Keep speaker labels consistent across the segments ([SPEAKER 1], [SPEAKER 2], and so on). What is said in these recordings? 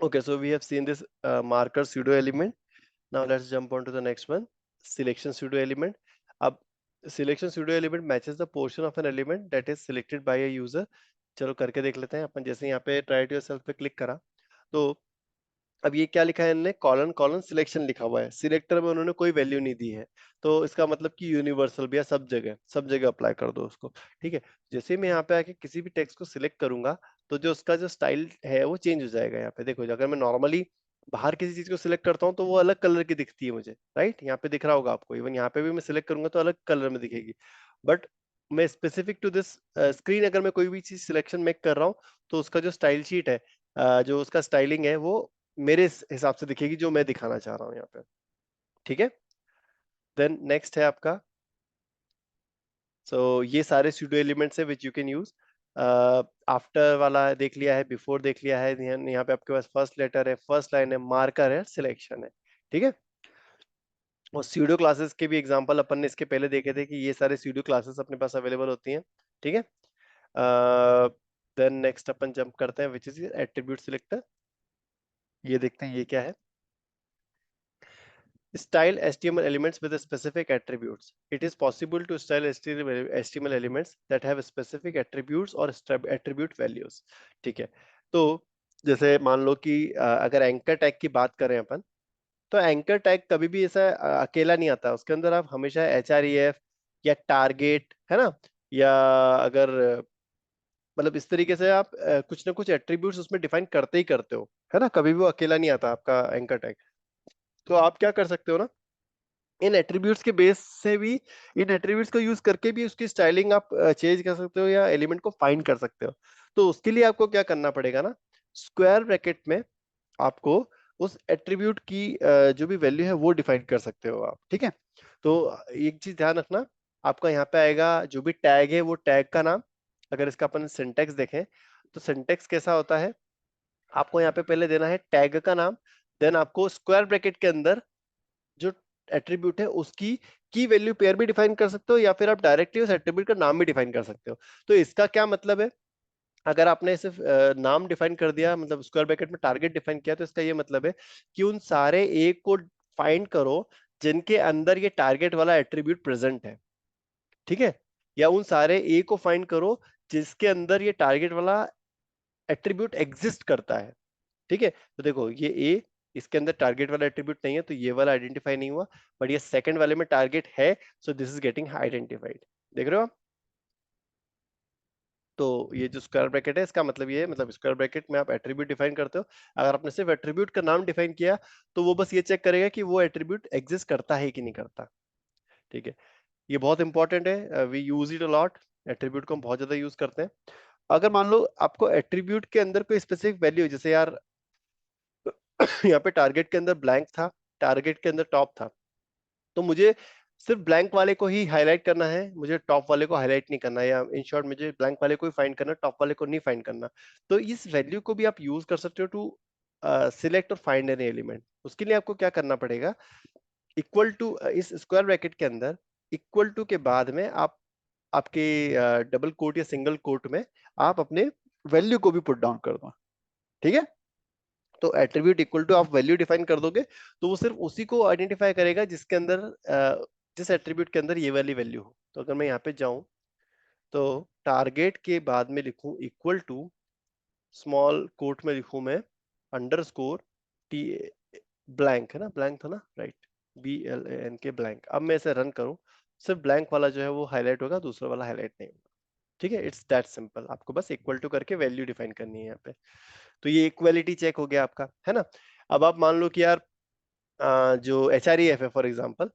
[SPEAKER 1] Okay, so we have seen this marker pseudo element. Now let's jump on to the next one, selection pseudo element. अब selection pseudo element matches the portion of an element that is selected by a user. चलो करके देख लेते हैं अपन। जैसे यहाँ पे try to yourself पे क्लिक करा, तो अब ये क्या लिखा है इन्होंने, कॉलन कॉलन सिलेक्शन लिखा हुआ है, सिलेक्टर में उन्होंने कोई वैल्यू नहीं दी है। तो इसका मतलब कि यूनिवर्सल भी है, सब जगह अप्लाई कर दो उसको। ठीक है, जैसे ही मैं यहाँ पे आके किसी भी टेक्स्ट को सिलेक्ट करूंगा, तो जो उसका जो स्टाइल है वो चेंज हो जाएगा। यहाँ पे देखो, अगर मैं नॉर्मली बाहर किसी चीज को सिलेक्ट करता हूँ तो वो अलग कलर की दिखती है मुझे, राइट? यहाँ पे दिख रहा होगा आपको, इवन यहाँ पे भी मैं सिलेक्ट करूंगा तो अलग कलर में दिखेगी। बट मैं स्पेसिफिक टू दिस स्क्रीन अगर मैं कोई भी चीज सिलेक्शन मेक कर रहा हूँ, तो उसका जो स्टाइल शीट है, जो उसका स्टाइलिंग है, वो मेरे हिसाब से दिखेगी, जो मैं दिखाना चाह रहा हूं यहाँ पे। ठीक है, देन नेक्स्ट है आपका, सो ये सारे सूडो एलिमेंट्स है which you can use. After वाला देख लिया है, बिफोर देख लिया है, यहाँ पे आपके पास फर्स्ट लेटर है, फर्स्ट लाइन है, मार्कर है, सिलेक्शन है। ठीक है, और सूडो क्लासेस के भी एग्जांपल अपन ने इसके पहले देखे थे कि ये सारे सूडो क्लासेस अपने पास अवेलेबल होती हैं। ठीक है, देन नेक्स्ट अपन जंप करते हैं विच इज एट्रीब्यूट सिलेक्टर। ये देखते हैं ये क्या है। Style HTML elements with specific attributes. It is possible to style HTML elements that have specific attributes or attribute values. ठीक है, तो जैसे मान लो कि अगर एंकर टैग की बात करें अपन, तो एंकर टैग कभी भी ऐसा अकेला नहीं आता, उसके अंदर आप हमेशा HREF या टारगेट, है ना, या अगर मतलब इस तरीके से आप कुछ ना कुछ एट्रीब्यूट्स उसमें डिफाइन करते ही करते हो, है ना, कभी भी वो अकेला नहीं आता आपका एंकर टैग। तो आप क्या कर सकते हो ना, इन एट्रीब्यूट्स के बेस से भी, इन एट्रीब्यूट्स को यूज करके भी उसकी स्टाइलिंग आप चेंज कर सकते हो या एलिमेंट को फाइंड कर सकते हो। तो उसके लिए आपको क्या करना पड़ेगा ना, स्क्वायर ब्रैकेट में आपको उस एट्रीब्यूट की जो भी वैल्यू है वो डिफाइन कर सकते हो आप। ठीक है, तो एक चीज ध्यान रखना, आपका यहाँ पे आएगा जो भी टैग है वो टैग का नाम। अगर इसका अपन सिंटेक्स देखें, तो सिंटेक्स कैसा होता है, आपको यहाँ पे पहले देना है टैग का नाम, देन आपको स्क्वायर ब्रैकेट के अंदर जो एट्रीब्यूट है उसकी की वैल्यू पेयर भी डिफाइन कर सकते हो, या फिर आप डायरेक्टली उस एट्रीब्यूट का नाम भी डिफाइन कर सकते हो। तो इसका क्या मतलब है, अगर आपने सिर्फ नाम डिफाइन कर दिया, मतलब स्क्वायर ब्रैकेट में टारगेट डिफाइन किया, तो इसका ये मतलब है कि उन सारे ए को फाइंड करो जिनके अंदर ये टारगेट वाला एट्रीब्यूट प्रेजेंट है। ठीक है, या उन सारे ए को फाइंड करो जिसके अंदर ये टारगेट वाला एट्रीब्यूट एग्जिस्ट करता है। ठीक है, तो देखो ये ए, इसके अंदर टारगेट वाला एट्रीब्यूट नहीं है, तो ये वाला आइडेंटिफाई नहीं हुआ, बट ये सेकंड वाले में टारगेट है, सो दिस इज गेटिंग आइडेंटिफाइड। देख रहे हो आप? तो ये जो स्क्वायर ब्रैकेट है, इसका मतलब ये है, मतलब स्क्वायर ब्रैकेट में आप एट्रीब्यूट डिफाइन करते हो, अगर आपने सिर्फ एट्रीब्यूट का नाम डिफाइन किया, तो वो बस ये चेक करेगा कि वो एट्रीब्यूट एग्जिस्ट करता है कि नहीं करता। ठीक है, ये बहुत इंपॉर्टेंट है, we use it a lot, attribute को हम बहुत ज्यादा यूज करते हैं। अगर मान लो आपको एट्रीब्यूट के अंदर कोई स्पेसिफिक वैल्यू, जैसे यार यहाँ पे टारगेट के अंदर ब्लैंक था, टारगेट के अंदर टॉप था, तो मुझे सिर्फ ब्लैंक वाले को ही हाईलाइट करना है, मुझे टॉप वाले को हाईलाइट नहीं करना है, या इन शॉर्ट मुझे ब्लैंक वाले को ही फाइंड करना, टॉप वाले को नहीं फाइंड करना। तो इस वैल्यू को भी आप यूज कर सकते हो टू सिलेक्ट और फाइंड एन एलिमेंट। उसके लिए आपको क्या करना पड़ेगा, इक्वल टू, इस स्क्वायर ब्रैकेट के अंदर इक्वल टू के बाद में आप आपके डबल कोट या सिंगल कोट में आप अपने वैल्यू को भी पुट डाउन कर दो। ठीक है, तो एट्रीब्यूट इक्वल टू आप वैल्यू डिफाइन कर दोगे, तो वो सिर्फ उसी को आइडेंटिफाई करेगा जिसके अंदर जिस एट्रीब्यूट के अंदर ये वाली वैल्यू हो। तो अगर मैं यहाँ पे जाऊं, तो टारगेट के बाद में लिखूं इक्वल टू, स्मॉल कोट में लिखूं मैं अंडरस्कोर टी, ब्लैंक है ना, ब्लैंक था ना, राइट, BLANK ब्लैंक। अब मैं इसे रन करूं, सिर्फ ब्लैंक वाला जो है वो हाईलाइट होगा, दूसरा वाला हाईलाइट नहीं होगा। ठीक है, इट्स दैट सिंपल, आपको बस इक्वल टू करके वैल्यू डिफाइन करनी है यहाँ पे। तो ये इक्वालिटी चेक हो गया आपका, है ना। अब आप मान लो कि यार जो HREF है फॉर एग्जाम्पल,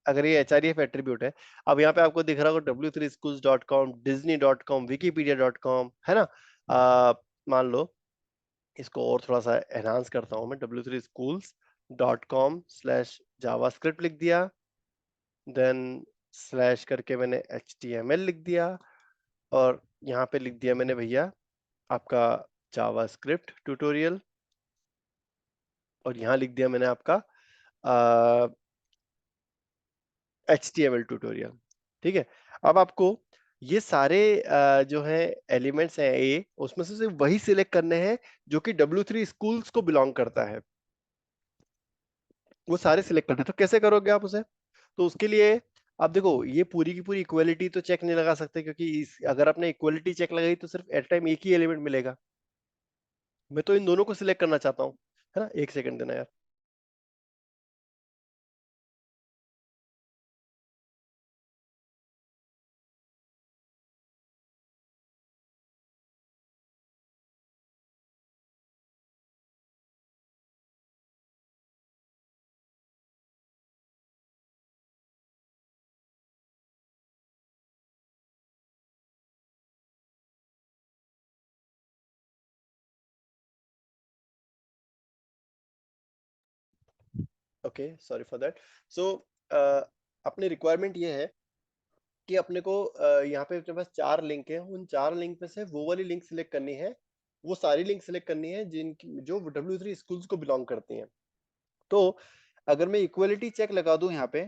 [SPEAKER 1] अगर ये HREF एट्रीब्यूट है, अब यहाँ पे आपको दिख रहा होगा w3schools.com, disney.com, wikipedia.com, है ना। मान लो इसको और थोड़ा सा एनहांस करता हूँ मैं, w3schools.com/javascript लिख दिया, देन स्लैश करके मैंने HTML लिख दिया, और यहाँ पे लिख दिया मैंने भैया आपका जावास्क्रिप्ट ट्यूटोरियल, और यहाँ लिख दिया मैंने आपका HTML ट्यूटोरियल। ठीक है, अब आपको ये सारे जो है एलिमेंट्स हैं ए, उसमें से सिर्फ वही सिलेक्ट करने हैं जो कि W3 स्कूल्स को बिलोंग करता है, वो सारे सिलेक्ट करने हैं। तो कैसे करोगे आप उसे? तो उसके लिए आप देखो, ये पूरी की पूरी इक्वलिटी तो चेक नहीं लगा सकते, क्योंकि अगर आपने इक्वलिटी चेक लगाई तो सिर्फ एट टाइम एक ही एलिमेंट मिलेगा। मैं तो इन दोनों को सिलेक्ट करना चाहता हूँ, है ना। एक सेकंड देना यार। Okay, sorry for that. So अपनी रिक्वायरमेंट ये है कि अपने को यहाँ पे अपने पास 4 लिंक है, उन 4 लिंक में से वो वाली लिंक सिलेक्ट करनी है, वो सारी लिंक सिलेक्ट करनी है जिनकी जो W3 स्कूल्स को बिलोंग करती हैं। तो अगर मैं इक्वलिटी चेक लगा दूं यहाँ पे,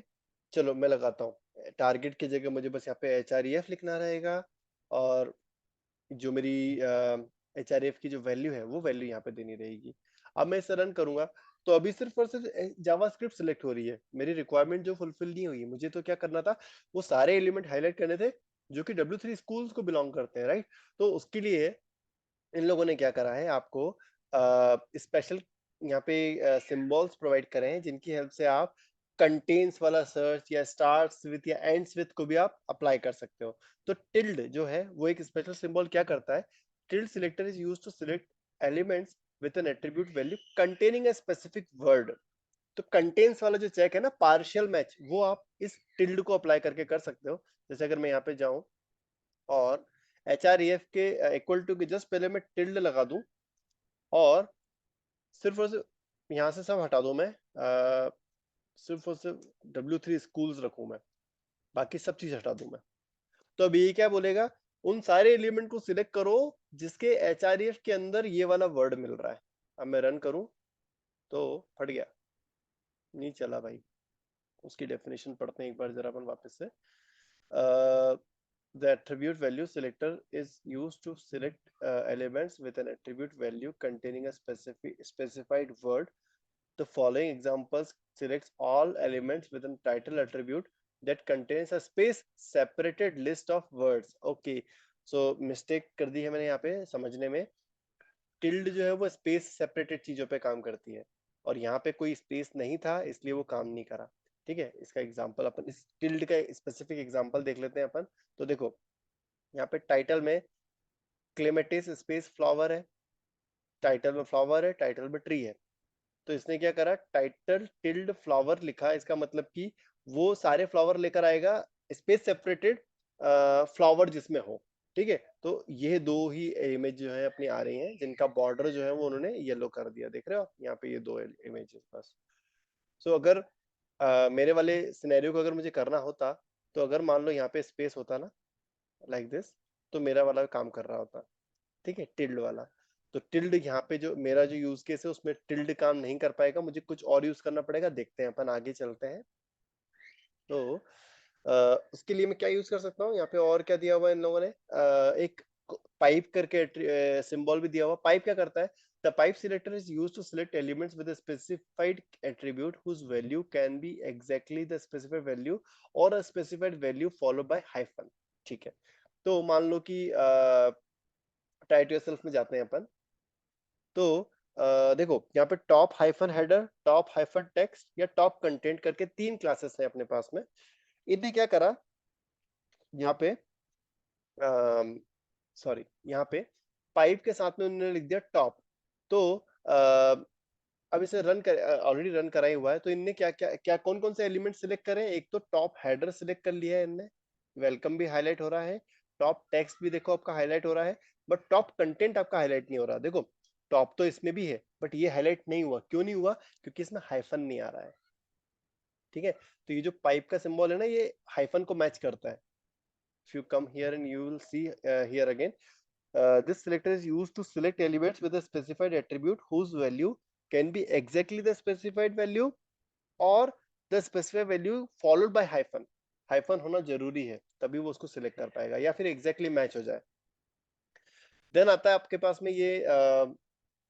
[SPEAKER 1] चलो मैं लगाता हूँ, टारगेट की जगह मुझे बस यहाँ पे HREF लिखना रहेगा, और जो मेरी HREF की जो वैल्यू है वो वैल्यू यहाँ पे देनी रहेगी। अब मैं इसे रन करूंगा, तो अभी सिर्फ और सिर्फ जावास्क्रिप्ट सिलेक्ट हो रही है, मेरी रिक्वायरमेंट जो फुलफिल नहीं हुई। मुझे तो क्या करना था, वो सारे एलिमेंट हाईलाइट करने थे जो कि W3 स्कूल्स को बिलोंग करते हैं, राइट। तो उसके लिए इन लोगों ने क्या करा है, आपको स्पेशल यहाँ पे सिंबल्स प्रोवाइड करे हैं, जिनकी हेल्प से आप कंटेन्स वाला सर्च या स्टार्ट्स विथ या एंड्स विथ को भी आप अप्लाई कर सकते हो। तो टिल्ड जो है वो एक स्पेशल सिंबल क्या करता है, tilde selector is used to select elements with an attribute value containing a specific word. तो कंटेन्स वाला जो चेक है ना, पार्शियल मैच, वो आप इस टिल्ड को अप्लाई करके कर सकते हो। जैसे अगर मैं यहाँ पे जाऊं और HREF के इक्वल टू के जस्ट पहले मैं टिल्ड लगा दूं, और सिर्फ और सिर्फ यहाँ से सब हटा दूं मैं, सिर्फ और सिर्फ W3 स्कूल्स रखूं मैं, बाकी सब चीज हटा दूं मैं, तो अब ये क्या बोलेगा, उन सारे एलिमेंट को सिलेक्ट करो जिसके HREF के अंदर ये वाला वर्ड मिल रहा है। अब मैं रन करूं तो फट गया, नहीं चला भाई। उसकी डेफिनेशन पढ़ते हैं एक बार जरा अपन वापस से। The attribute value selector is used to select elements with an attribute value containing a specified word. The following examples selects all elements with a title attribute that contains a space separated list of words. Okay, so mistake कर दी है मैंने यहाँ पे समझने में। Tilde जो है वो स्पेस सेपरेटेड चीजों पे काम करती है, और यहाँ पे कोई स्पेस नहीं था इसलिए वो काम नहीं करा। ठीक है, इसका एग्जांपल अपन इस टिल्ड का स्पेसिफिक एग्जांपल देख लेते हैं अपन। तो देखो, यहाँ पे टाइटल में क्लेमेटिस स्पेस फ्लावर है, टाइटल में फ्लावर है, टाइटल में ट्री है। तो इसने क्या करा, टाइटल टिल्ड फ्लावर लिखा, इसका मतलब कि वो सारे फ्लावर लेकर आएगा स्पेस सेपरेटेड फ्लावर जिसमें हो। ठीक है, तो ये दो ही इमेज जो है अपनी आ रही हैं, जिनका बॉर्डर जो है वो उन्होंने येलो कर दिया, देख रहे हो यहाँ पे ये दो इमेजेस बस। सो अगर मेरे वाले सिनेरियो को अगर मुझे करना होता, तो अगर मान लो यहाँ पे स्पेस होता ना, लाइक दिस, तो मेरा वाला काम कर रहा होता। ठीक है, टिल्ड वाला। तो टिल्ड यहाँ पे जो मेरा जो यूज केस है उसमें टिल्ड काम नहीं कर पाएगा, मुझे कुछ और यूज करना पड़ेगा। देखते हैं, अपन आगे चलते हैं। तो उसके लिए मैं क्या यूज कर सकता हूँ, यहाँ पे और क्या दिया हुआ है इन लोगों ने, एक पाइप करके सिंबल भी दिया हुआ। पाइप क्या करता है, the pipe selector is used to select elements with a specified attribute whose value can be exactly the specified value और a specified value followed by hyphen. ठीक है, तो मान लो कि टाइट योरसेल्फ में जाते हैं अपन। तो देखो यहाँ पे top hyphen header, top hyphen text या टॉप कंटेंट करके 3 क्लासेस हैं अपने पास में। इन्हें क्या करा, यहाँ पे सॉरी, यहाँ पे पाइप के साथ में उन्होंने लिख दिया टॉप। तो अब इसे रन कर, ऑलरेडी रन करा ही हुआ है, तो इनने क्या क्या क्या कौन कौन से एलिमेंट सिलेक्ट करे, एक तो टॉप हेडर सिलेक्ट कर लिया है इनने, वेलकम भी हाईलाइट हो रहा है, टॉप टेक्स्ट भी देखो आपका हाईलाइट हो रहा है, बट टॉप कंटेंट आपका हाईलाइट नहीं हो रहा। देखो, टॉप तो इसमें भी है बट ये हाईलाइट नहीं हुआ, क्यों नहीं हुआ, क्योंकि इसमें हाइफन नहीं आ रहा है। ठीक है, तो ये जो पाइप का सिंबल है ना, ये हाइफन को मैच करता है। if you come here and you will see here again, this selector is used to select elements with a specified attribute whose value can be exactly the specified value or the specified value followed by hyphen। hyphen होना जरूरी है, तभी वो उसको select कर पाएगा, या फिर एग्जैक्टली मैच हो जाए। देन आता है आपके पास में ये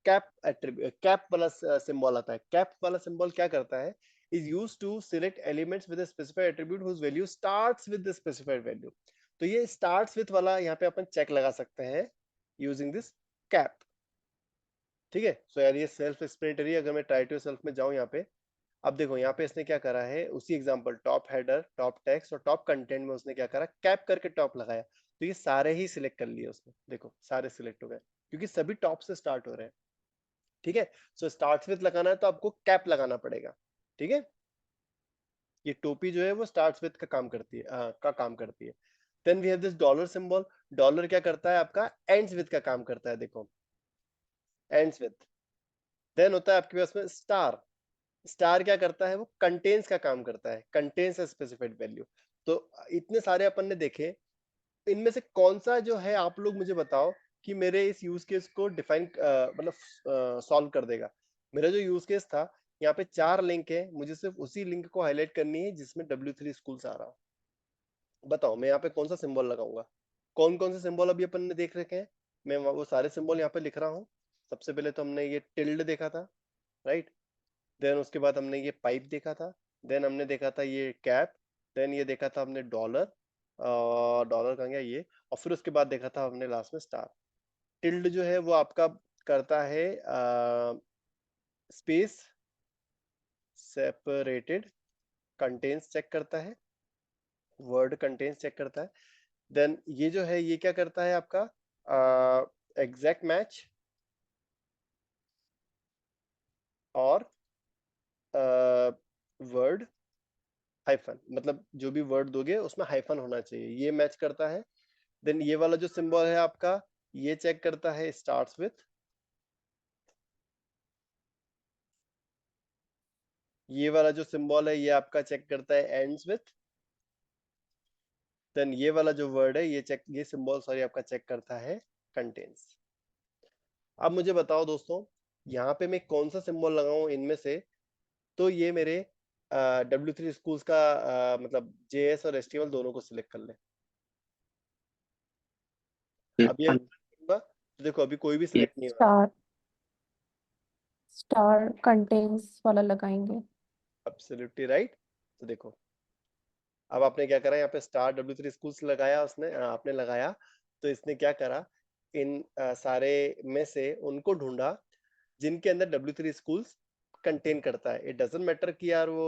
[SPEAKER 1] कैप एट्रीब्यूट, कैप वाला सिंबल आता है। कैप वाला सिंबल क्या करता है, is use to select elements with specified attribute whose value starts with the specified value. तो ये स्टार्ट्स विद वाला यहाँ पे अपन चेक लगा सकते हैं यूजिंग दिस कैप। ठीक है, सो यार ये सेल्फ एक्सप्लेनेटरी, अगर मैं ट्राई टू सेल्फ में जाऊं यहाँ पे, अब देखो यहाँ पे इसने क्या करा है, उसी example top header, top text और टॉप कंटेंट में उसने क्या करा, कैप करके टॉप लगाया, तो ये सारे ही सिलेक्ट कर लिए उसने, देखो सारे सिलेक्ट हो गए क्योंकि सभी टॉप से स्टार्ट हो रहे हैं। ठीक है, सो स्टार्ट्स विद लगाना है तो आपको कैप लगाना पड़ेगा। ठीक है, ये टोपी जो है वो स्टार्ट्स विद का काम करती है, का काम करती है। Then we have this dollar symbol. Dollar क्या करता है आपका, एंड्स विद का काम करता है, देखो एंड्स विद। देन होता है आपके पास में स्टार। स्टार क्या करता है, वो कंटेन्स का काम करता है, कंटेन्स स्पेसिफाइड वैल्यू। तो इतने सारे अपन ने देखे, इनमें से कौन सा जो है आप लोग मुझे बताओ कि मेरे इस यूज केस को डिफाइन मतलब सॉल्व कर देगा। मेरा जो यूज केस था, यहाँ पे 4 लिंक है, मुझे सिर्फ उसी लिंक को हाईलाइट करनी है जिसमें W3 स्कूल्स आ रहा हो। बताओ मैं यहाँ पे कौन सा सिंबल लगाऊंगा, कौन कौन से सिंबल अभी अपन ने देख रखे हैं, मैं वो सारे सिंबल यहाँ पे लिख रहा हूँ। सबसे पहले तो हमने ये टिल्ड देखा था, राइट। देन उसके बाद हमने ये पाइप देखा था। देन हमने देखा था ये कैप। देन ये देखा था हमने डॉलर, डॉलर कहाँ गया ये, और फिर उसके बाद देखा था हमने लास्ट में स्टार। टिल्ड जो है वो आपका करता है स्पेस सेपरेटेड कंटेन्स चेक करता है, वर्ड कंटेन्स चेक करता है। देन ये जो है ये क्या करता है आपका, एग्जैक्ट मैच और वर्ड हाइफन, मतलब जो भी वर्ड दोगे उसमें हाइफन होना चाहिए, ये मैच करता है। देन ये वाला जो सिंबल है आपका, ये चेक करता है स्टार्ट्स विथ। ये वाला जो सिंबल है ये आपका चेक करता है एंड्स विथ। देन ये वाला जो वर्ड है ये चेक, ये सिंबल सॉरी आपका चेक करता है कंटेन्स। अब मुझे बताओ दोस्तों, यहाँ पे मैं कौन सा सिंबल लगाऊं इनमें से, तो ये मेरे W3 स्कूल्स का मतलब JS और HTML दोनों को सिलेक्ट कर ले। अभी
[SPEAKER 2] हाँ,
[SPEAKER 1] तो देखो अभी कोई भी
[SPEAKER 2] ये
[SPEAKER 1] सिलेक्ट नहीं हो रहा।
[SPEAKER 3] स्टार, स्टार कंटेन्स वाला लगाएंगे।
[SPEAKER 1] Absolutely right. तो देखो अब आपने क्या करा, यहाँ पे स्टार W3 स्कूल्स लगाया उसने, आपने लगाया, तो इसने क्या करा, इन सारे में से उनको ढूंढा जिनके अंदर W3 स्कूल्स कंटेन करता है। इट डजंट मैटर कि यार वो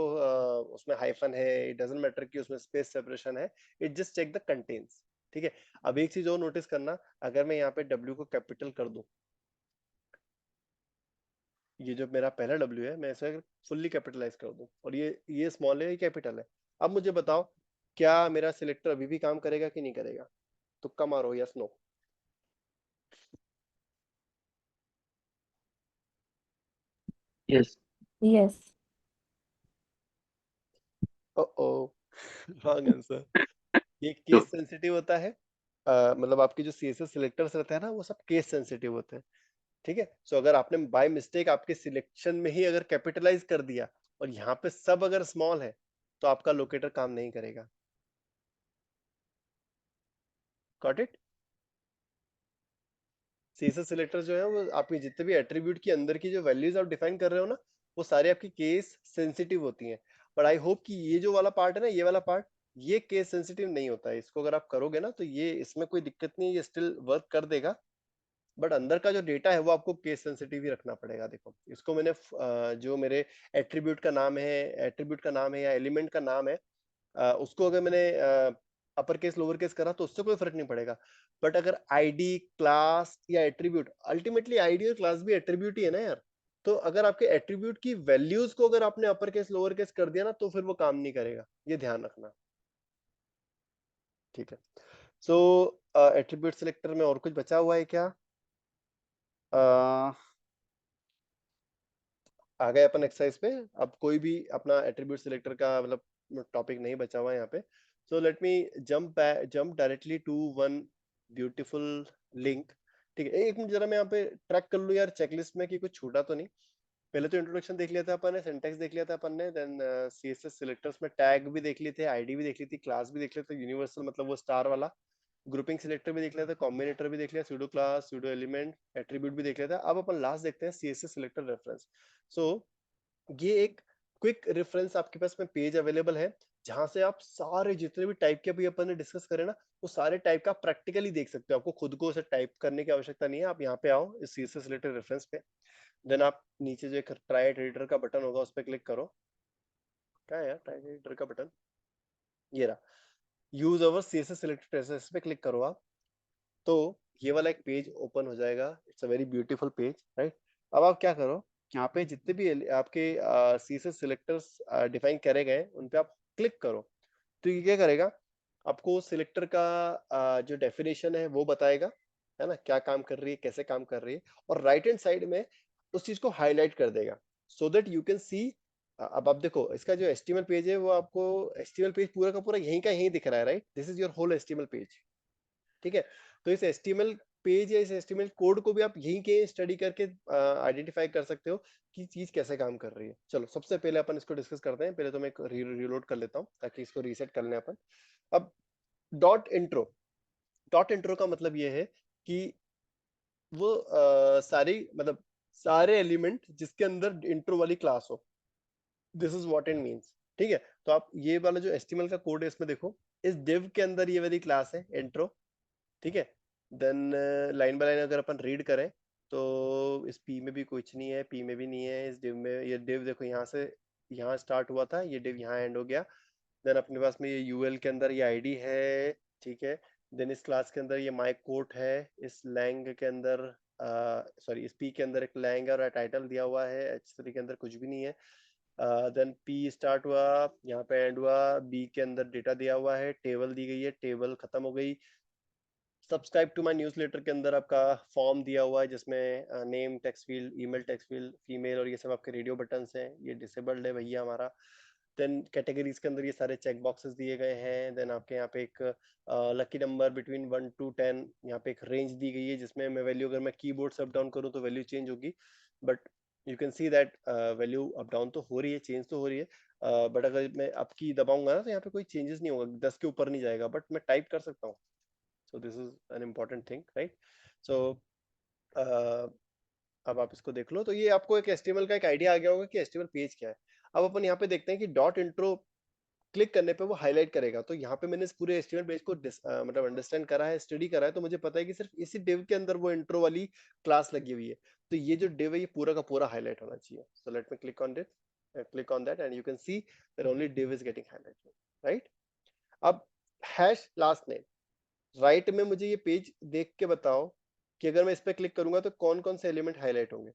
[SPEAKER 1] उसमें हाइफन है, इट डजंट मैटर कि उसमें स्पेस सेपरेशन है, it just check the contents. ठीक है, अब एक चीज और नोटिस करना, अगर मैं यहाँ पे W को कैपिटल कर दूं, ये जो मेरा पहला W है मैं इसे फुल्ली कैपिटलाइज कर दूं, और ये स्मॉल है, ये कैपिटल है, अब मुझे बताओ क्या मेरा सिलेक्टर अभी भी काम करेगा कि नहीं करेगा, तुक्का मारो, यस नो।
[SPEAKER 2] यस।
[SPEAKER 3] यस।
[SPEAKER 1] ओ रॉन्ग आंसर। ये
[SPEAKER 2] तो
[SPEAKER 1] केस सेंसिटिव होता है, मतलब आपके जो CSS सिलेक्टर्स रहते हैं ना वो सब केस सेंसिटिव होते हैं। ठीक है, सो अगर आपने बाय मिस्टेक आपके सिलेक्शन में ही अगर कैपिटलाइज कर दिया और यहाँ पे सब अगर स्मॉल है तो आपका लोकेटर काम नहीं करेगा। Got it. CSS सिलेक्टर जो है वो आपकी जितने भी एट्रीब्यूट की अंदर की जो वैल्यूज आप डिफाइन कर रहे हो ना, वो सारी आपकी केस सेंसिटिव होती हैं। बट आई होप कि ये जो वाला पार्ट है ना, ये वाला पार्ट, ये केस सेंसिटिव नहीं होता है। इसको अगर आप करोगे ना तो ये, इसमें कोई दिक्कत नहीं है, ये स्टिल वर्क कर देगा। बट अंदर का जो डेटा है वो आपको केस सेंसिटिव ही रखना पड़ेगा। देखो इसको मैंने जो मेरे एट्रीब्यूट का नाम है, एट्रीब्यूट का नाम है या एलिमेंट का नाम है, उसको अगर मैंने अपर केस लोअर केस करा तो उससे कोई फर्क नहीं पड़ेगा। बट अगर आईडी, क्लास या एट्रीब्यूट, अल्टीमेटली आईडी और क्लास भी एट्रीब्यूट ही है ना यार, तो अगर आपके एट्रीब्यूट की वैल्यूज को अगर आपने अपर केस लोअर केस कर दिया ना तो फिर वो काम नहीं करेगा, ये ध्यान रखना। ठीक है, सो एट्रीब्यूट सिलेक्टर में और कुछ बचा हुआ है क्या? आ गए अपन एक्सरसाइज पे। अब कोई भी अपना एट्रीब्यूट सिलेक्टर का मतलब टॉपिक नहीं बचा हुआ है यहाँ पे। So let me jump directly to one beautiful link. ठीक है, एक मिनट जरा मैं यहाँ पे ट्रैक कर लूँ यार चेकलिस्ट में कि कुछ छूटा तो नहीं। पहले तो इंट्रोडक्शन देख लिया था अपन ने, सिंटैक्स देख लिया था अपन ने, देन सीएसएस सिलेक्टर्स में टैग भी देख लिए थे, आईडी भी देख ली थी, क्लास भी देख लिया था, यूनिवर्सल मतलब वो स्टार वाला, ग्रुपिंग सिलेक्टर भी देख लिया था, कॉम्बिनेटर भी देख लिया, pseudo class, pseudo element, attribute भी देख लिया था। अब अपन लास्ट देखते हैं सीएसएस सिलेक्टर रेफरेंस। सो ये एक क्विक रेफरेंस आपके पास में पेज अवेलेबल है, जहां से आप सारे जितने भी टाइप के अभी अपन ने डिस्कस करे ना, वो सारे टाइप का प्रैक्टिकली देख सकते हो। आपको खुद को उसे टाइप करने की आवश्यकता नहीं है, आप यहाँ पे आओ इस सीएसएस रिलेटेड रेफरेंस पे, देन आप नीचे जो एक ट्राई एडिटर का बटन होगा उस पर क्लिक करो। क्या है यार ट्राई एडिटर का बटन, ये रहा, यूज अवर सीएसएस सिलेक्टेड रेफरेंस पे क्लिक करो आप, तो ये वाला एक पेज ओपन हो जाएगा। It's a very beautiful page, right. अब आप क्या करो, यहाँ पे जितने भी आपके सीएसएस सिलेक्टर्स डिफाइन करे गए उन पे आप क्लिक करो, तो ये क्या करेगा, आपको सिलेक्टर का जो डेफिनेशन है वो बताएगा, है ना, क्या काम कर रही है, कैसे काम कर रही है, और राइट हैंड साइड में उस चीज को हाईलाइट कर देगा, सो दैट यू कैन सी। अब आप देखो इसका जो एचटीएमएल पेज है वो आपको एचटीएमएल पेज पूरा का पूरा यहीं का यहीं दिख रहा है, right, this is your whole HTML page, ठीक है। तो इस एचटीएमएल पेज या इस एचटीएमएल कोड को भी आप यहीं के स्टडी करके आइडेंटिफाई कर सकते हो कि चीज कैसे काम कर रही है। चलो सबसे पहले अपन इसको डिस्कस करते हैं, पहले तो मैं रीलोड कर लेता हूँ ताकि इसको रीसेट कर लें अपन। अब डॉट इंट्रो का मतलब ये है कि वो सारी मतलब सारे एलिमेंट जिसके अंदर इंट्रो वाली क्लास हो, this is what it means, ठीक है। तो आप ये वाला जो एचटीएमएल का कोड है इसमें देखो, इस div के अंदर ये वाली क्लास है इंट्रो, ठीक है। देन लाइन बाय लाइन अगर अपन रीड करें तो इस पी में भी कुछ नहीं है, पी में भी नहीं है, इस div में ये div देखो यहाँ से यहाँ स्टार्ट हुआ था, ये div यहाँ एंड हो गया। देन अपने पास में ये यूएल के अंदर ये आईडी है, ठीक है। देन इस क्लास के अंदर ये माई कोट है, इस लैंग के अंदर सॉरी इस पी के अंदर एक लैंग और टाइटल दिया हुआ है, एच3 के अंदर कुछ भी नहीं है। देन पी स्टार्ट हुआ, यहाँ पे एंड हुआ, बी के अंदर डेटा दिया हुआ है, टेबल दी गई है, टेबल खत्म हो गई। सब्सक्राइब टू माय न्यूज़लेटर के अंदर आपका फॉर्म दिया हुआ है जिसमें name text field, email text field, female और ये सब आपके रेडियो बटन्स हैं, ये डिसेबल्ड है भैया हमारा। देन कैटेगरीज के अंदर ये सारे चेक बॉक्सेस दिए गए हैं। देन आपके यहाँ पे एक लकी नंबर बिटवीन 1 to 10, यहाँ पे एक रेंज दी गई है जिसमें मैं वैल्यू अगर मैं कीबोर्ड से अप डाउन करूँ तो वैल्यू चेंज होगी, but you can see that value up down तो हो रही है, चेंज तो हो रही है, बट अगर मैं अप की दबाऊंगा ना तो यहाँ पे कोई चेंजेस नहीं होगा, 10 के ऊपर नहीं जाएगा, बट मैं टाइप कर सकता हूँ। So this is an important thing, right. So अब आप इसको देख लो तो ये आपको एक एचटीएमएल का एक आइडिया आ गया होगा कि एचटीएमएल पेज क्या है। अब अपन यहाँ पे देखते हैं कि डॉट इंट्रो क्लिक करने पे वो हाईलाइट करेगा, तो यहाँ पे मैंने इस पूरे एचटीएमएल पेज को मतलब अंडरस्टैंड करा है, स्टडी करा है, तो मुझे पता है कि सिर्फ इसी div के अंदर वो इंट्रो वाली क्लास लगी हुई है, तो ये जो div है ये पूरा का पूरा हाईलाइट होना चाहिए। सो let me click on that and you can see that only div is getting highlighted, right. अब हैश लास्ट नेम, राइट में मुझे ये पेज देख के बताओ कि अगर मैं इस पे क्लिक करूंगा तो कौन कौन से एलिमेंट हाईलाइट होंगे।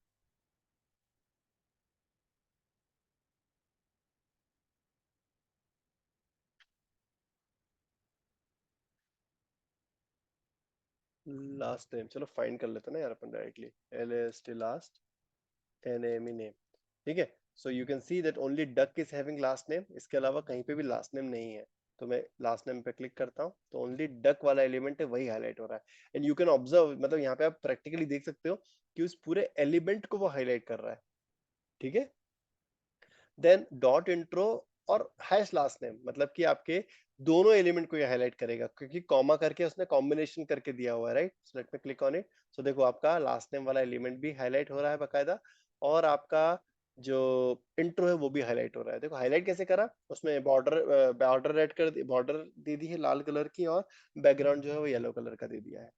[SPEAKER 1] लास्ट नेम चलो फाइंड कर लेते हैं ना यार अपन directly, LAST last NAME name, ठीक है। So you can see that only duck is having last name, इसके अलावा कहीं पे भी लास्ट नेम नहीं है। तो मैं लास्ट नेम पे क्लिक करता हूँ तो ओनली डक वाला एलिमेंट है वही हाईलाइट हो रहा है, एंड यू कैन ऑब्जर्व मतलब यहाँ पे आप प्रैक्टिकली देख सकते हो कि उस पूरे एलिमेंट को वो हाईलाइट कर रहा है, ठीक है। देन डॉट इंट्रो और हैश लास्ट नेम मतलब कि आपके दोनों एलिमेंट को ये हाईलाइट करेगा क्योंकि कॉमा करके उसने कॉम्बिनेशन करके दिया हुआ है, right. So let me click on it. So देखो आपका लास्ट नेम वाला एलिमेंट भी हाईलाइट हो रहा है बकायदा, और आपका जो इंट्रो है वो भी हाईलाइट हो रहा है। देखो हाईलाइट कैसे करा, उसमें बॉर्डर रेड कर बॉर्डर दे दी है लाल कलर की, और बैकग्राउंड जो है वो येलो कलर का दे दिया है।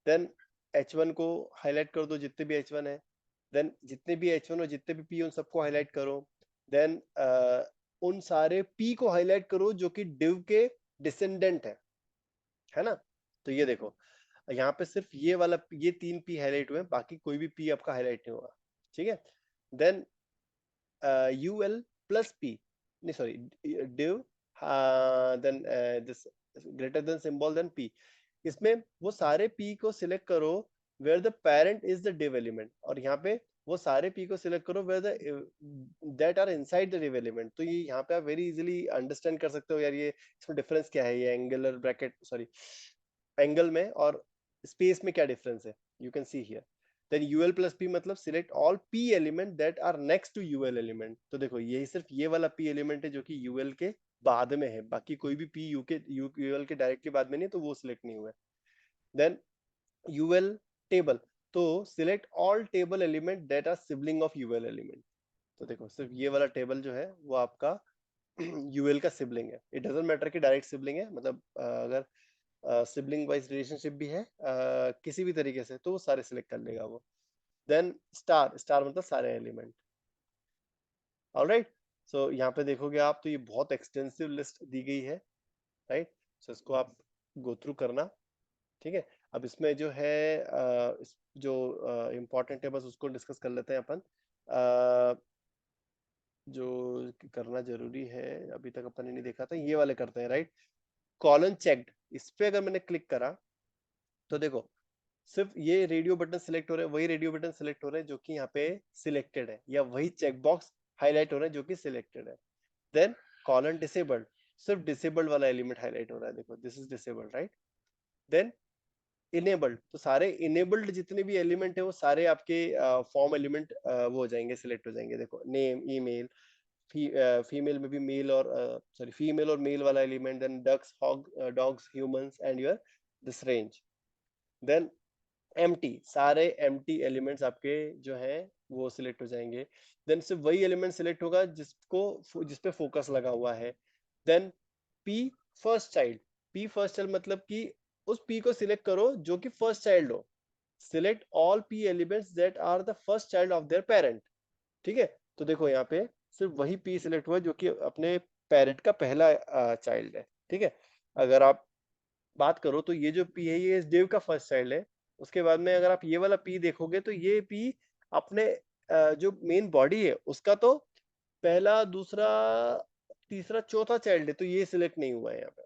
[SPEAKER 1] देन H1 को हाईलाइट कर दो, जितने भी H1 है, देन जितने भी H1 और जितने भी P उन सबको हाईलाइट करो। देन उन सारे P को हाईलाइट करो जो कि div के डिसेंडेंट है ना। तो ये देखो यहाँ पे सिर्फ ये वाला ये 3 P हाईलाइट हुए, बाकी कोई भी P आपका हाईलाइट नहीं हुआ, ठीक है। देन UL प्लस P, नहीं sorry div, then this greater than symbol then P, इसमें वो सारे P को सिलेक्ट करो where the parent is the div element, और यहाँ पे वो सारे P को सिलेक्ट करो where the that are inside the div element. तो ये यहाँ पे आप वेरी इजीली अंडरस्टैंड कर सकते हो यार, ये इसमें डिफरेंस क्या है, ये एंगुलर ब्रैकेट सॉरी एंगल में और स्पेस में क्या डिफरेंस है, you can see here. Then UL plus P मतलब select all P element that are next to UL element. तो देखो यही सिर्फ ये वाला पी एलिमेंट है जो कि यूएल के बाद में है, बाकी कोई भी पी यूएल के डायरेक्टली बाद में नहीं, तो वो सिलेक्ट नहीं हुआ है। देन यूएल टेबल, तो select all table element that are sibling of UL element. तो देखो सिर्फ ये वाला टेबल जो है वो आपका यूएल का सिबलिंग है। इट डजंट मैटर कि डायरेक्ट सिबलिंग है, मतलब अगर सिबलिंग वाइज रिलेशनशिप भी है किसी भी तरीके से, तो वो सारे सिलेक्ट कर लेगा वो। देन स्टार, स्टार मतलब सारे एलिमेंट। ऑलराइट, सो यहाँ पे देखोगे आप तो ये बहुत एक्सटेंसिव लिस्ट दी गई है, राइट। सो इसको आप गो थ्रू करना, ठीक है। अब इसमें जो है जो इम्पोर्टेंट है बस उसको डिस्कस कर लेते हैं अपन। जो करना जरूरी है अभी तक अपन ने नहीं देखा था, ये वाले करते हैं, राइट। कॉलन चेक्ड, इस पे अगर मैंने क्लिक करा तो देखो सिर्फ ये रेडियो बटन सिलेक्ट हो रहे हैं, वही रेडियो बटन सिलेक्ट हो रहे हैं जो कि यहाँ पे सिलेक्टेड है, या वही चेक बॉक्स हाईलाइट हो रहा है जो कि सिलेक्टेड है। देन कॉलन डिसेबल्ड, सिर्फ डिसेबल्ड वाला एलिमेंट हाईलाइट हो रहा है, देखो this is disabled, right. Then enabled, तो सारे इनेबल्ड जितने भी एलिमेंट है वो सारे आपके फॉर्म एलिमेंट वो हो जाएंगे, सिलेक्ट हो जाएंगे। देखो नेम, ईमेल, फीमेल में भी मेल और सॉरी फीमेल और मेल वाला element, then ducks, hog, dogs, humans and your this range. Then empty, सारे एम्प्टी एलिमेंट्स आपके जो हैं वो सिलेक्ट हो जाएंगे। देन सिर्फ वही एलिमेंट सिलेक्ट होगा जिस पे फोकस लगा हुआ है। Then P first child, P first child मतलब कि उस पी को सिलेक्ट करो जो कि फर्स्ट चाइल्ड हो। Select all P elements that are the first child of their parent, ठीक है। तो देखो यहाँ पे सिर्फ वही पी सिलेक्ट हुआ जो कि अपने पेरेंट का पहला चाइल्ड है, ठीक है। अगर आप बात करो तो ये जो पी है ये इस डिव का फर्स्ट चाइल्ड है। उसके बाद में अगर आप ये वाला पी देखोगे तो ये पी अपने जो मेन बॉडी है उसका तो पहला, दूसरा, तीसरा, चौथा चाइल्ड है, तो ये सिलेक्ट नहीं हुआ है यहाँ पे।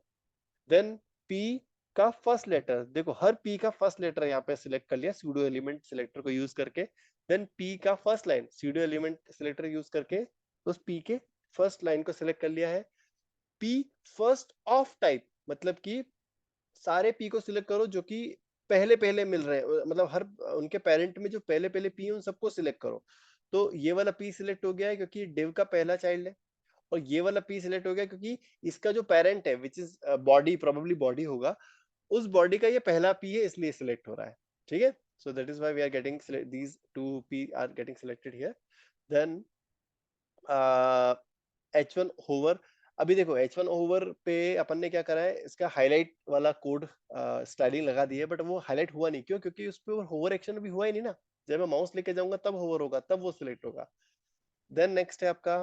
[SPEAKER 1] देन पी का फर्स्ट लेटर, देखो हर पी का फर्स्ट लेटर यहाँ पे सिलेक्ट कर लिया सूडो एलिमेंट सिलेक्टर को यूज करके। देन पी का first line pseudo element selector use करके उस पी के फर्स्ट लाइन को सिलेक्ट कर लिया है। पी फर्स्ट ऑफ टाइप मतलब कि सारे पी को सिलेक्ट करो जो कि पहले पहले मिल रहे हैं, मतलब हर उनके पेरेंट में जो पहले पहले पी है उन सबको सिलेक्ट करो। तो ये वाला पी सिलेक्ट हो गया है क्योंकि डिव का पहला चाइल्ड है, और ये वाला पी सिलेक्ट हो गया क्योंकि इसका जो पेरेंट है which is body, probably body होगा, उस बॉडी का ये पहला पी है इसलिए सिलेक्ट हो रहा है, ठीक है। So that is why we are getting these two P are getting selected here. Then H1 hover, अभी देखो H1 होवर पे अपन ने क्या करा है, इसका हाईलाइट वाला कोड स्टाइलिंग लगा दी है, बट वो हाईलाइट हुआ नहीं, क्यों? क्योंकि उस पे होवर एक्शन अभी हुआ ही नहीं ना। जब मैं माउस लेके जाऊंगा तब होवर होगा, तब वो सिलेक्ट होगा। देन नेक्स्ट है आपका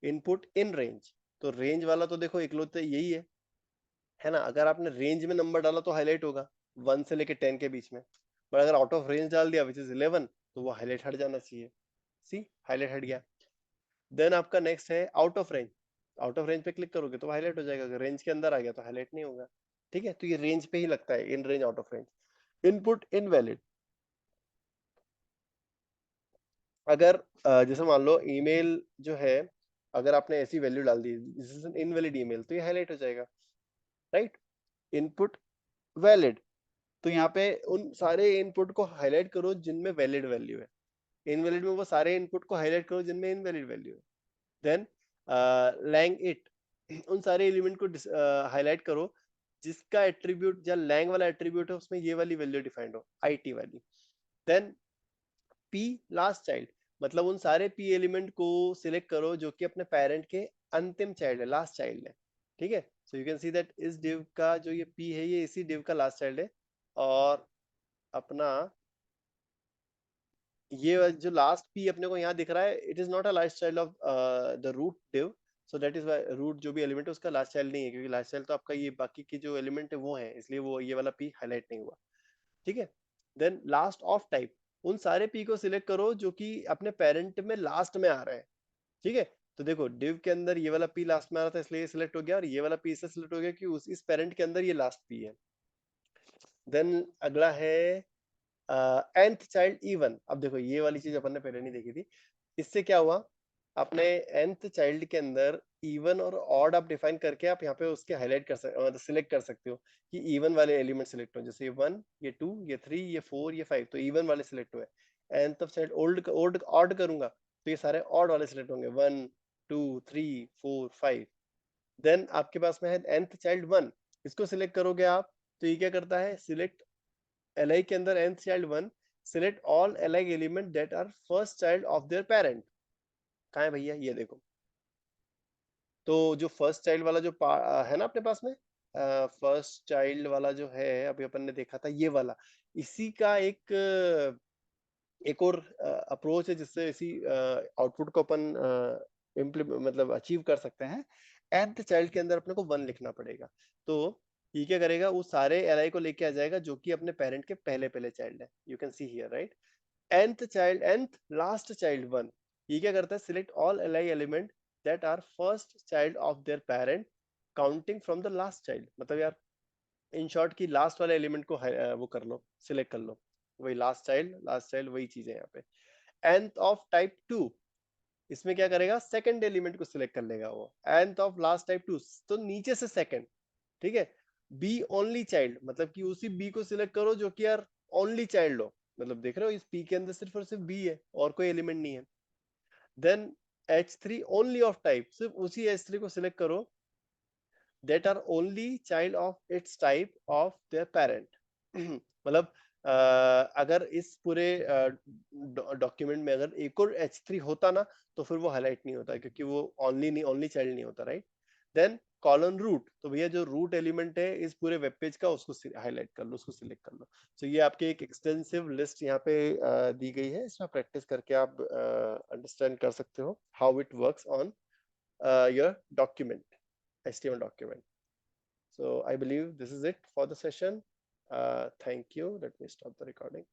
[SPEAKER 1] इनपुट इन रेंज, तो रेंज वाला तो देखो इकलौते यही है ना। अगर आपने रेंज में नंबर डाला तो हाईलाइट होगा 1 से लेके 10 के बीच में, पर अगर आउट ऑफ रेंज डाल दिया विच इज 11 तो वो हाईलाइट हट जाना चाहिए। सी हाईलाइट हट गया। देन आपका नेक्स्ट है out of range, out of range पे क्लिक करोगे तो हाईलाइट हो जाएगा, अगर रेंज के अंदर आ गया तो हाईलाइट नहीं होगा, ठीक है। तो ये रेंज पे ही लगता है, in range out of range. Input invalid, अगर जैसे मान लो ईमेल जो है, अगर आपने ऐसी वैल्यू डाल दी this is an invalid email, तो ये हाईलाइट हो जाएगा, राइट। इनपुट वैलिड, तो यहाँ पे उन सारे इनपुट को हाईलाइट करो जिनमें वैलिड वैल्यू है, इनवैलिड में वो सारे इनपुट को हाईलाइट करो जिनमें इनवैलिड वैल्यू है। देन लैंग इट, उन सारे एलिमेंट को हाईलाइट करो जिसका एट्रीब्यूट या लैंग वाला एट्रीब्यूट है उसमें ये वाली वैल्यू डिफाइंड हो, आईटी वाली। देन पी लास्ट चाइल्ड, मतलब उन सारे पी एलिमेंट को सिलेक्ट करो जो कि अपने पेरेंट के अंतिम चाइल्ड है, लास्ट चाइल्ड है, ठीक है। So you can see that इस डिव का जो ये पी है ये इसी डिव का लास्ट चाइल्ड है, और अपना ये जो लास्ट पी अपने को यहाँ दिख रहा है it is not a last child of the root div, so that is why root जो भी एलिमेंट है उसका लास्ट चाइल्ड नहीं है, क्योंकि लास्ट चाइल्ड तो आपका ये बाकी के जो एलिमेंट है वो है, इसलिए वो ये वाला पी हाईलाइट नहीं हुआ, ठीक है। देन लास्ट ऑफ टाइप, उन सारे पी को सिलेक्ट करो जो कि अपने पेरेंट में लास्ट में आ रहे हैं, ठीक है। तो देखो डिव के अंदर ये वाला पी लास्ट में आ रहा था इसलिए सिलेक्ट हो गया, और ये वाला पी इससे सिलेक्ट हो गया कि उस इस पेरेंट के अंदर ये लास्ट पी है। देन अगला है nth चाइल्ड इवन, अब देखो ये वाली चीज अपन ने पहले नहीं देखी थी, इससे क्या हुआ, अपने nth चाइल्ड के अंदर इवन और ऑड आप डिफाइन करके आप यहाँ पे उसके हाईलाइट कर सकते मतलब सिलेक्ट कर सकते हो कि इवन वाले एलिमेंट सिलेक्ट हो, जैसे ये 1, ये 2, ये 3, ये 4, ये 5, तो इवन वाले सिलेक्ट हुए। nth of child old odd करूंगा तो ये सारे ऑड वाले सिलेक्ट होंगे, 1 2 3 4 5। देन आपके पास में है nth चाइल्ड 1, इसको सिलेक्ट करोगे आप तो ये क्या करता है, सिलेक्ट li के अंदर nth child 1, select all li element that are first child of their parent. कहाँ है भैया, ये देखो। तो जो फर्स्ट चाइल्ड वाला जो है ना अपने पास में, फर्स्ट चाइल्ड वाला जो है अभी अपन ने देखा था ये वाला, इसी का एक और अप्रोच है जिससे इसी आउटपुट को अपन इम्प्लीमेंट मतलब अचीव कर सकते हैं। nth चाइल्ड के अंदर अपने को 1 लिखना पड़ेगा, तो ये क्या करेगा, वो सारे li को लेके आ जाएगा जो कि अपने पेरेंट के पहले पहले चाइल्ड है। You can see here right, nth child, nth last child 1, ये क्या करता है, select all li element that are first child of their parent counting from the last child. मतलब यार इन शॉर्ट की लास्ट वाले एलिमेंट को वो कर लो, सिलेक्ट कर लो, वही लास्ट चाइल्ड वही चीज है यहाँ पे। nth ऑफ टाइप 2, इसमें क्या करेगा, सेकंड एलिमेंट को सिलेक्ट कर लेगा वो। nth ऑफ लास्ट टाइप 2, तो नीचे से सेकंड, ठीक है। बी ओनली चाइल्ड, मतलब कि उसी बी को सिलेक्ट करो जो कि यार ओनली चाइल्ड हो, मतलब देख रहे हो इस पी के अंदर सिर्फ और सिर्फ बी है और कोई एलिमेंट नहीं है। Then H3 only of type, सिर्फ उसी H3 को सिलेक्ट करो that are only child of its type of their parent। मतलब अगर इस पूरे डॉक्यूमेंट में अगर एक और H3 होता ना तो फिर वो हाईलाइट नहीं होता, क्योंकि वो ओनली चाइल्ड नहीं होता, राइट। देन कॉलन रूट, तो भैया जो रूट एलिमेंट है इस पूरे वेब पेज का उसको हाईलाइट कर लो, उसको सिलेक्ट कर लो। तो ये आपके एक एक्सटेंसिव लिस्ट यहाँ पे दी गई है, इसमें प्रैक्टिस करके आप अंडरस्टैंड कर सकते हो how it works on your document, HTML document। So I believe this is it for the session. Thank you. Let me stop the recording.